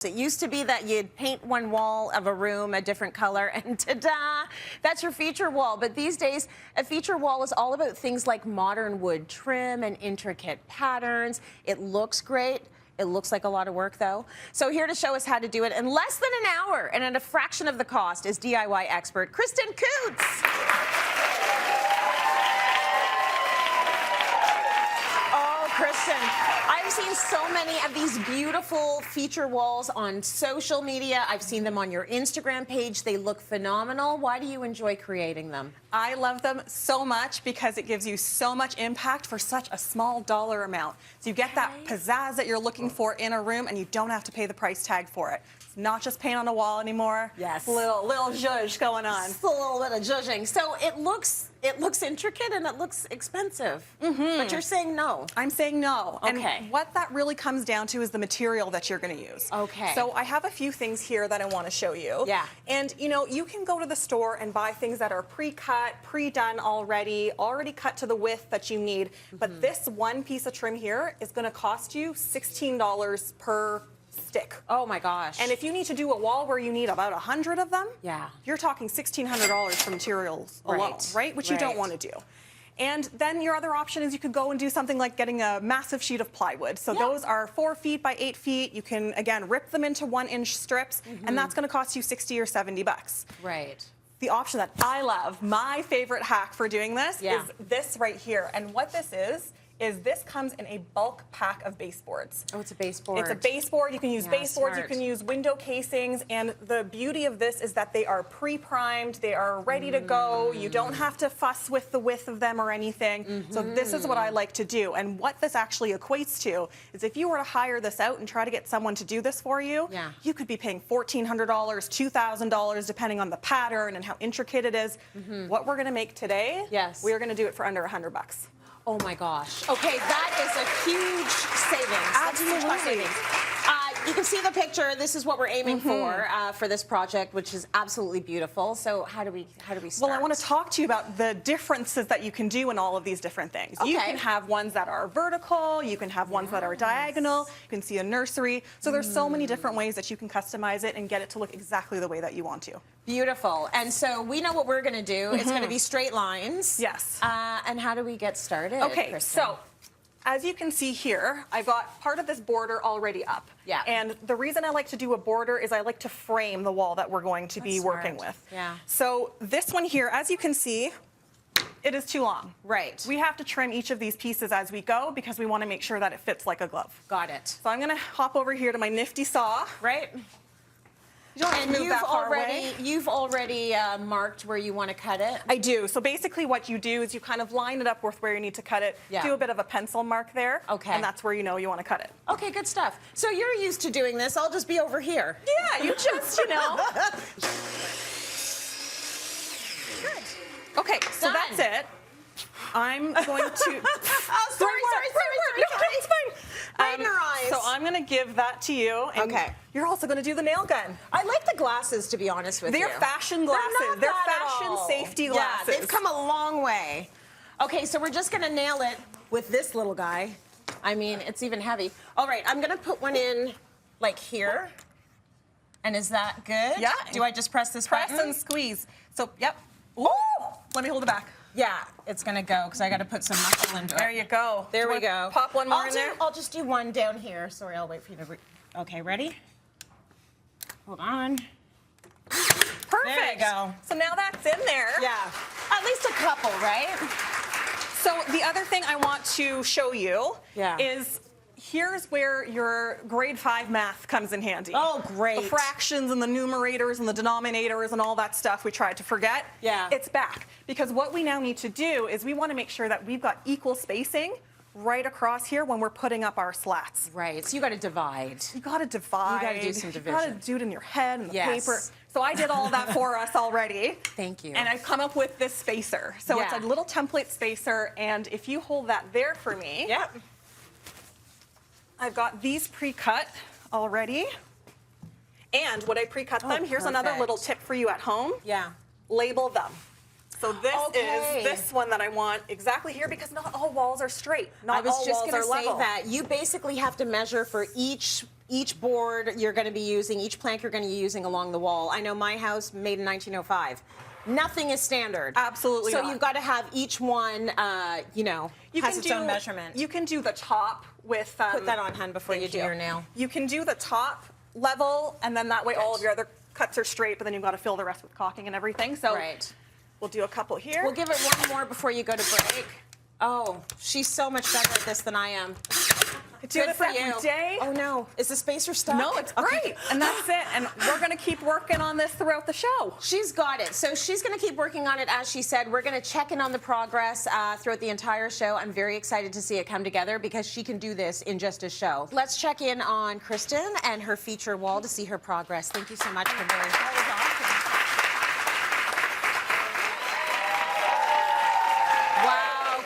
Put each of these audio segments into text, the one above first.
It used to be that you'd paint one wall of a room a different color and ta-da, that's your feature wall. But these days, a feature wall is all about things like modern wood trim and intricate patterns. It looks great. It looks like a lot of work, though. So here to show us how to do it in less than an hour and at a fraction of the cost is DIY expert Kristen Coutts. Kristen, I've seen so many of these beautiful feature walls on social media. I've seen them on your Instagram page. They look phenomenal. Why do you enjoy creating them? I love them so much because it gives you so much impact for such a small dollar amount. So you get that pizzazz that you're looking for in a room and you don't have to pay the price tag for it. It's not just paint on a wall anymore. Yes. Little zhuzh going on. Just a little bit of zhuzhing. So it looks intricate and it looks expensive. But you're saying no. I'm saying no. Okay. And what that really comes down to is the material that you're going to use. Okay. So I have a few things here that I want to show you. Yeah. And you know, you can go to the store and buy things that are pre-cut, pre-done already cut to the width that you need. But this one piece of trim here is going to cost you $16 per stick. Oh my gosh. And if you need to do a wall where you need about 100 of them, you're talking $1,600 for materials alone, right? Which you don't want to do. And then your other option is you could go and do something like getting a massive sheet of plywood. So those are 4 feet by 8 feet. You can, again, rip them into 1-inch strips, and that's going to cost you 60 or 70 bucks. Right. The option that I love, my favorite hack for doing this, is this right here. And what this is this comes in a bulk pack of baseboards. Oh, it's a baseboard. It's a baseboard. You can use baseboards, you can use window casings, and the beauty of this is that they are pre-primed, they are ready to go. You don't have to fuss with the width of them or anything. So this is what I like to do. And what this actually equates to is if you were to hire this out and try to get someone to do this for you, you could be paying $1,400, $2,000, depending on the pattern and how intricate it is. What we're gonna make today, we are gonna do it for under 100 bucks. Oh my gosh. Okay, that is a huge savings. Absolutely. You can see the picture. This is what we're aiming for this project, which is absolutely beautiful. So how do we start? Well, I want to talk to you about the differences that you can do in all of these different things. You can have ones that are vertical, you can have ones that are diagonal, you can see a nursery. So there's so many different ways that you can customize it and get it to look exactly the way that you want to. Beautiful. And so we know what we're going to do. It's going to be straight lines. Yes. And how do we get started? Okay, Kristen? so as you can see here, I've got part of this border already up. Yeah. And the reason I like to do a border is I like to frame the wall that we're going to be working with. Yeah. So this one here, as you can see, it is too long. Right. We have to trim each of these pieces as we go because we want to make sure that it fits like a glove. Got it. So I'm going to hop over here to my nifty saw. Right. You don't have to move that far away. You've already marked where you want to cut it? I do. So basically what you do is you kind of line it up with where you need to cut it, do a bit of a pencil mark there, and that's where you know you want to cut it. Okay, good stuff. So you're used to doing this. I'll just be over here. Yeah, you just, you know. Good. Okay, so that's it. I'm going to... Oh, sorry. No, it's fine. Right in her eyes. So I'm going to give that to you. And you're also going to do the nail gun. I like the glasses, to be honest with you. They're fashion glasses. They're fashion safety glasses. Yeah, they've come a long way. Okay, so we're just going to nail it with this little guy. I mean, it's even heavy. All right, I'm going to put one in, like, here. And is that good? Yeah. Do I just press this button? Press and squeeze. So, yep. Ooh! Let me hold it back. Yeah, it's gonna go because I got to put some muscle into it. There you go. There we go. Pop one more in there. I'll just do one down here. Sorry, I'll wait for you to. Okay, ready? Hold on. Perfect. There you go. So now that's in there. Yeah. At least a couple, right? So the other thing I want to show you is here's where your grade 5 math comes in handy. Oh, great. The fractions and the numerators and the denominators and all that stuff we tried to forget. Yeah. It's back. Because what we now need to do is we want to make sure that we've got equal spacing right across here when we're putting up our slats. Right. So you got to divide. You got to divide. You got to do some division. You got to do it in your head and the paper. So I did all that for us already. Thank you. And I've come up with this spacer. So it's a little template spacer, and if you hold that there for me. Yep. I've got these pre-cut already. And when I pre-cut them, here's another little tip for you at home. Yeah. Label them. So this is this one that I want exactly here because not all walls are straight. Not all walls are level. I was just going to say that. You basically have to measure for each board you're going to be using, each plank you're going to be using along the wall. I know my house made in 1905. Nothing is standard. Absolutely So not. you've got to have each one, you know, has its own measurement. You can do the top with... Put that on, hun, before you do your nail. You can do the top level, and then that way all of your other cuts are straight, but then you've got to fill the rest with caulking and everything. So we'll do a couple here. We'll give it one more before you go to break. Oh, she's so much better at this than I am. I do this every day. Oh no, is the spacer stuck? No, it's great. And that's it. And we're going to keep working on this throughout the show. She's got it. So she's going to keep working on it, as she said. We're going to check in on the progress throughout the entire show. I'm very excited to see it come together because she can do this in just a show. Let's check in on Kristen and her feature wall to see her progress. Thank you so much for being here.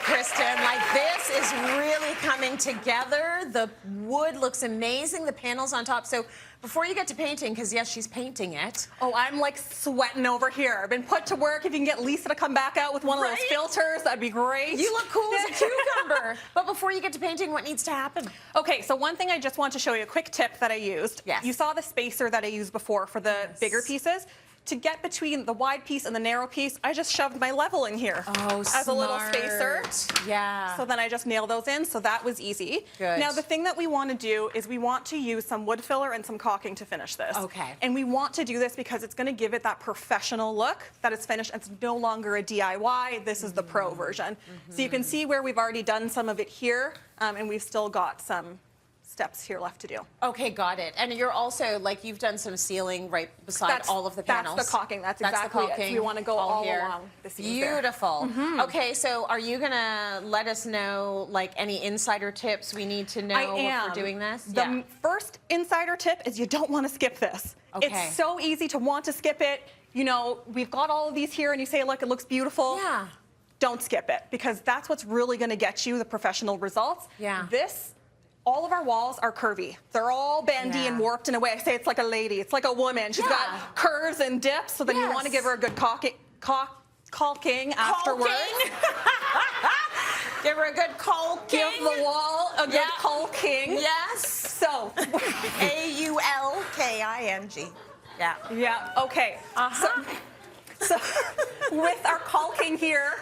Kristen, like this is really coming together. The wood looks amazing, the panels on top. So before you get to painting, because yes, she's painting it. Oh, I'm like sweating over here. I've been put to work. If you can get Lisa to come back out with one of those filters, that'd be great. You look cool as a cucumber. But before you get to painting, what needs to happen? Okay, so one thing I just want to show you, a quick tip that I used. Yes. You saw the spacer that I used before for the bigger pieces. To get between the wide piece and the narrow piece, I just shoved my level in here as a little spacer. Yeah. So then I just nailed those in, so that was easy. Good. Now the thing that we want to do is we want to use some wood filler and some caulking to finish this. Okay. And we want to do this because it's going to give it that professional look that it's finished. It's no longer a DIY. This is the pro version. So you can see where we've already done some of it here, and we've still got some steps here left to do. Okay, got it. And you're also, like, you've done some sealing right beside all of the panels. That's the caulking. That's exactly it. So we want to go all along the seams there. Beautiful. Okay, so are you going to let us know, like, any insider tips we need to know if we're doing this? The first insider tip is you don't want to skip this. Okay. It's so easy to want to skip it. You know, we've got all of these here, and you say, look, it looks beautiful. Yeah. Don't skip it, because that's what's really going to get you the professional results. Yeah. All of our walls are curvy. They're all bendy and warped in a way. I say it's like a lady. It's like a woman. She's got curves and dips, so then you want to give her a good caulking afterwards. Give her a good caulking. Give the wall a good caulking. Yes. So. A-U-L-K-I-N-G. Yeah. Yeah, okay. So with our caulking here,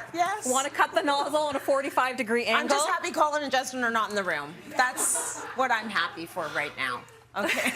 want to cut the nozzle on a 45-degree angle. I'm just happy Colin and Justin are not in the room. That's what I'm happy for right now. Okay.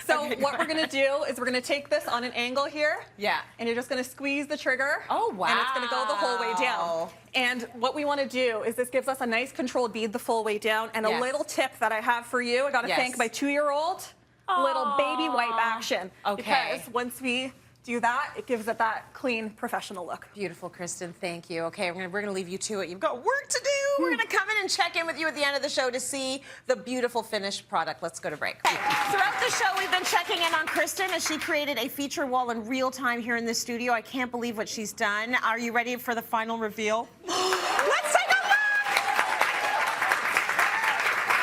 So what we're going to do is we're going to take this on an angle here. Yeah. And you're just going to squeeze the trigger. Oh, wow. And it's going to go the whole way down. And what we want to do is this gives us a nice controlled bead the full way down. And a little tip that I have for you, I got to thank my 2-year-old. Little baby wipe action. Okay. Because once we do that, it gives it that clean, professional look. Beautiful, Kristen. Thank you. Okay, we're gonna leave you to it. You've got work to do. We're gonna come in and check in with you at the end of the show to see the beautiful finished product. Let's go to break. Okay. Throughout the show, we've been checking in on Kristen as she created a feature wall in real time here in the studio. I can't believe what she's done. Are you ready for the final reveal? Let's take a look!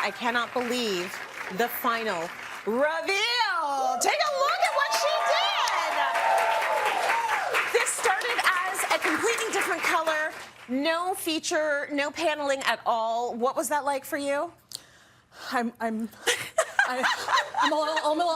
I cannot believe the final reveal. Take a look at what she did. This started as a completely different color, no feature, no paneling at all. What was that like for you? I'm a little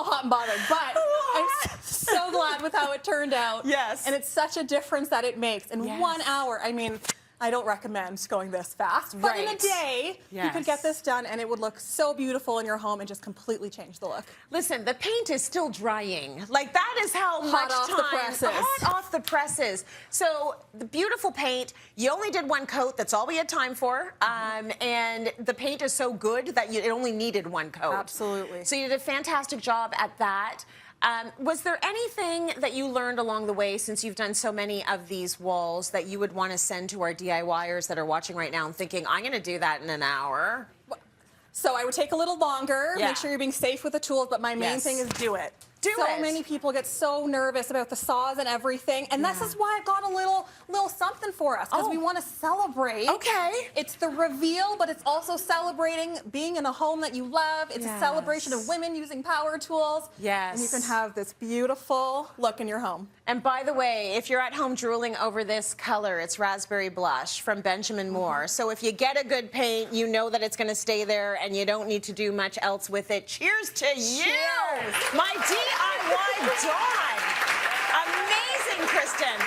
hot and bothered, but I'm so glad with how it turned out. Yes. And it's such a difference that it makes. In 1 hour, I mean, I don't recommend going this fast, but in a day, you could get this done and it would look so beautiful in your home and just completely change the look. Listen, the paint is still drying. Like, that is how much time. Hot off the presses. So the beautiful paint, you only did 1 coat. That's all we had time for. And the paint is so good that it only needed 1 coat. Absolutely. So you did a fantastic job at that. Was there anything that you learned along the way, since you've done so many of these walls, that you would want to send to our DIYers that are watching right now and thinking, I'm going to do that in an hour? So I would take a little longer, make sure you're being safe with the tools, but my main thing is do it. So many people get so nervous about the saws and everything, and this is why I got a little something for us, because we want to celebrate. Okay. It's the reveal, but it's also celebrating being in a home that you love. It's a celebration of women using power tools. Yes. And you can have this beautiful look in your home. And by the way, if you're at home drooling over this color, it's Raspberry Blush from Benjamin Moore. So if you get a good paint, you know that it's going to stay there and you don't need to do much else with it. Cheers to you! Cheers. My DIY dawn! Amazing, Kristen.